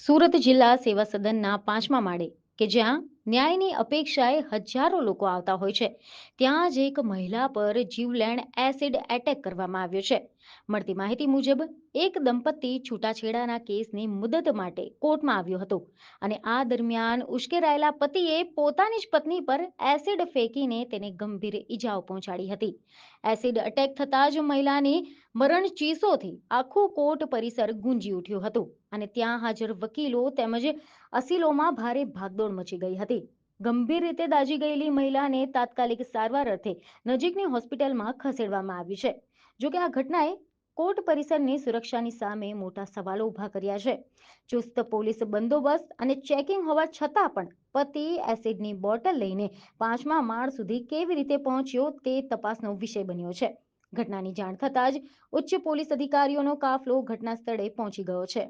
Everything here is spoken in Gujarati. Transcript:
સુરત જિલ્લા સેવા સદનના 5મા માળે કે જ્યાં ન્યાયની અપેક્ષાએ હજારો લોકો આવતા હોય છે, ત્યાં જ એક મહિલા પર જીવલેણ એસિડ એટેક કરવામાં આવ્યો છે. મળતી માહિતી મુજબ એક દંપતી છૂટાછેડાના કેસની મુદત માટે કોર્ટમાં આવ્યો હતો અને આ દરમિયાન ઉશ્કેરાયેલા પતિએ પોતાની જ પત્ની પર એસિડ ફેંકીને તેને ગંભીર ઈજાઓ પહોંચાડી હતી. એસિડ અટેક થતાં જ મહિલાની મરણ ચીસોથી આખું કોર્ટ પરિસર ગુંજી ઉઠ્યું હતું અને ત્યાં હાજર વકીલો તેમજ અસીલોમાં ભારે ભાગદોડ મચી ગઈ હતી. ગંભીર રીતે દાઝી ગયેલી મહિલાને તાત્કાલિક સારવાર અર્થે નજીકની હોસ્પિટલમાં ખસેડવામાં આવી છે. જોકે આ ઘટનાએ કોર્ટ પરિસરની સુરક્ષાની સામે મોટા સવાલો ઊભા કર્યા છે. ચુસ્ત પોલીસ બંદોબસ્ત અને ચેકિંગ હોવા છતાં પણ પતિ એસિડની બોટલ લઈને 5મા માળ સુધી કેવી રીતે પહોંચ્યો તે તપાસનો વિષય બન્યો છે. ઘટનાની જાણ થતાં જ ઉચ્ચ પોલીસ અધિકારીઓનો કાફલો ઘટના સ્થળે પહોંચી ગયો છે.